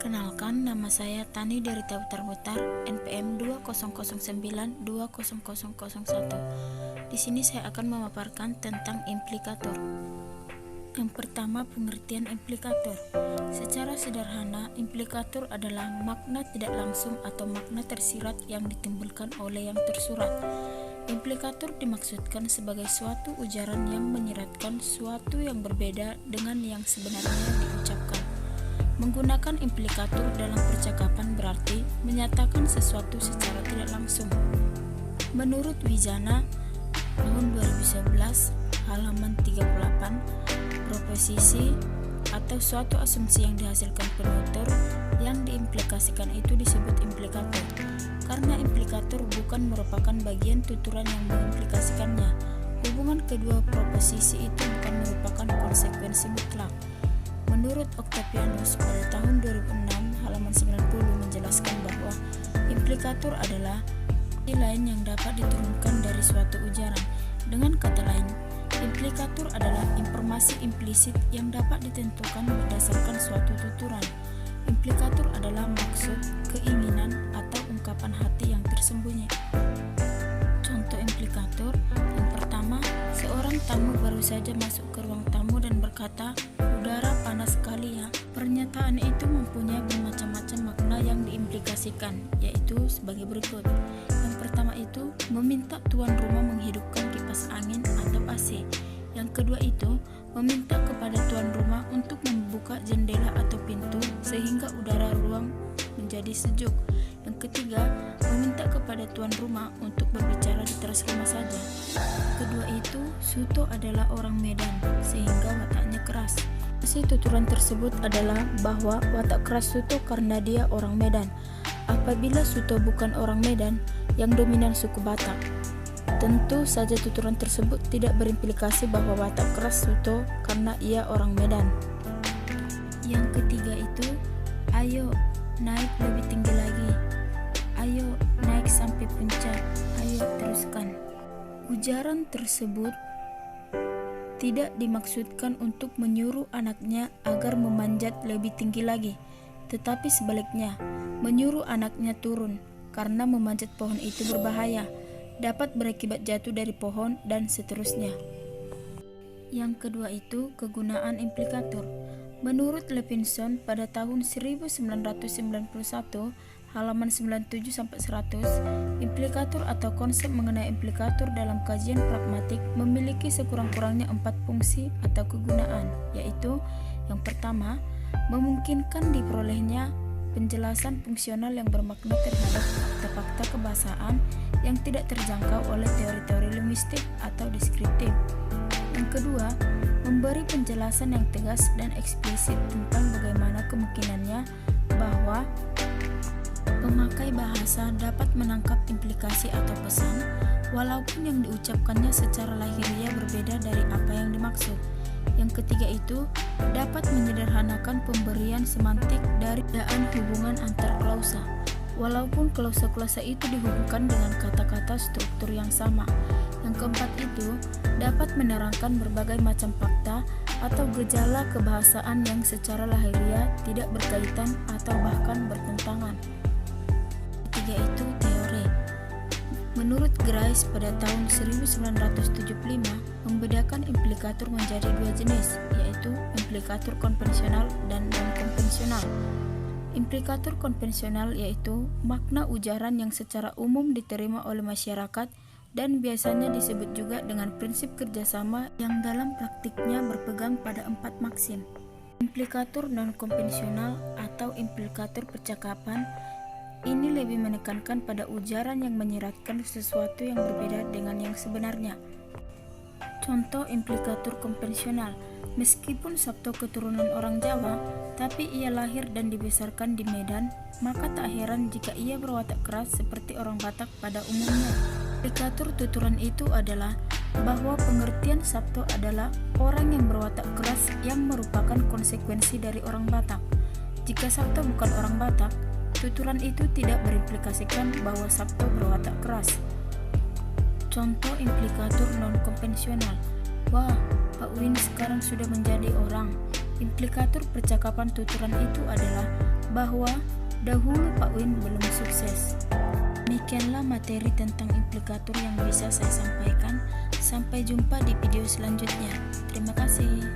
Perkenalkan, nama saya Tani dari Butar NPM 2009200001. Di sini saya akan memaparkan tentang implikator. Yang pertama, pengertian implikator. Secara sederhana, implikator adalah makna tidak langsung atau makna tersirat yang ditimbulkan oleh yang tersurat. Implikator dimaksudkan sebagai suatu ujaran yang menyiratkan suatu yang berbeda dengan yang sebenarnya diucapkan. Menggunakan implikator dalam percakapan berarti menyatakan sesuatu secara tidak langsung. Menurut Wijana tahun 2011 halaman 38, proposisi atau suatu asumsi yang dihasilkan penutur yang diimplikasikan itu disebut implikator. Karena implikator bukan merupakan bagian tuturan yang mengimplikasikannya, hubungan kedua proposisi itu bukan merupakan konsekuensi mutlak. Menurut Octavianus pada tahun 2006 halaman 90 menjelaskan bahwa implikator adalah arti lain yang dapat diturunkan dari suatu ujaran. Dengan kata lain, implikator adalah informasi implisit yang dapat ditentukan berdasarkan suatu tuturan. Implikator adalah maksud, keinginan, atau ungkapan hati yang tersembunyi. Contoh implikator yang pertama, seorang tamu baru saja masuk ke ruang tamu dan berkata, "Udara panas sekali ya." Pernyataan itu mempunyai bermacam-macam makna yang diimplikasikan, yaitu sebagai berikut. Yang pertama itu, meminta tuan rumah menghidupkan kipas angin atau AC. Yang kedua itu, meminta kepada tuan rumah untuk membuka jendela atau pintu sehingga udara ruang menjadi sejuk. Yang ketiga, meminta kepada tuan rumah untuk berbicara di teras rumah saja. Kedua itu, Suto adalah orang Medan sehingga wataknya keras. Isi tuturan tersebut adalah bahwa watak keras Suto karena dia orang Medan. Apabila Suto bukan orang Medan, yang dominan suku Batak, tentu saja tuturan tersebut tidak berimplikasi bahwa watak keras Suto karena ia orang Medan. Yang ketiga itu, ayo naik lebih tinggi lagi. Ayo naik sampai puncak. Ayo teruskan. Ujaran tersebut tidak dimaksudkan untuk menyuruh anaknya agar memanjat lebih tinggi lagi, tetapi sebaliknya, menyuruh anaknya turun karena memanjat pohon itu berbahaya, dapat berakibat jatuh dari pohon, dan seterusnya. Yang kedua itu, kegunaan implikator. Menurut Levinson pada tahun 1991 halaman 97-100, implikator atau konsep mengenai implikator dalam kajian pragmatik memiliki sekurang-kurangnya 4 fungsi atau kegunaan, yaitu yang pertama, memungkinkan diperolehnya penjelasan fungsional yang bermakna terhadap fakta-fakta kebahasaan yang tidak terjangkau oleh teori-teori linguistik atau deskriptif. Yang kedua, memberi penjelasan yang tegas dan eksplisit tentang bagaimana kemungkinannya bahwa pemakai bahasa dapat menangkap implikasi atau pesan, walaupun yang diucapkannya secara lahiriah berbeda dari apa yang dimaksud. Yang ketiga itu, dapat menyederhanakan pemberian semantik dari perbedaan hubungan antar klausa, walaupun klausa-klausa itu dihubungkan dengan kata-kata struktur yang sama. Yang keempat itu, dapat menerangkan berbagai macam fakta atau gejala kebahasaan yang secara lahiriah tidak berkaitan atau bahkan bertentangan. Ketiga itu, teori. Menurut Grice pada tahun 1975, membedakan implikator menjadi dua jenis, yaitu implikator konvensional dan non-konvensional. Implikator konvensional yaitu makna ujaran yang secara umum diterima oleh masyarakat dan biasanya disebut juga dengan prinsip kerjasama yang dalam praktiknya berpegang pada 4 maksim. Implikator non-konvensional atau implikator percakapan ini lebih menekankan pada ujaran yang menyiratkan sesuatu yang berbeda dengan yang sebenarnya. Contoh implikator konvensional, meskipun Sabto keturunan orang Jawa, tapi ia lahir dan dibesarkan di Medan, maka tak heran jika ia berwatak keras seperti orang Batak pada umumnya. Implikator tuturan itu adalah bahwa pengertian Sabto adalah orang yang berwatak keras yang merupakan konsekuensi dari orang Batak. Jika Sabto bukan orang Batak, tuturan itu tidak berimplikasikan bahwa Sabto berwatak keras. Contoh implikator non-konvensional. Wah, Pak Win sekarang sudah menjadi orang. Implikator percakapan tuturan itu adalah bahwa dahulu Pak Win belum sukses. Demikianlah materi tentang implikator yang bisa saya sampaikan. Sampai jumpa di video selanjutnya. Terima kasih.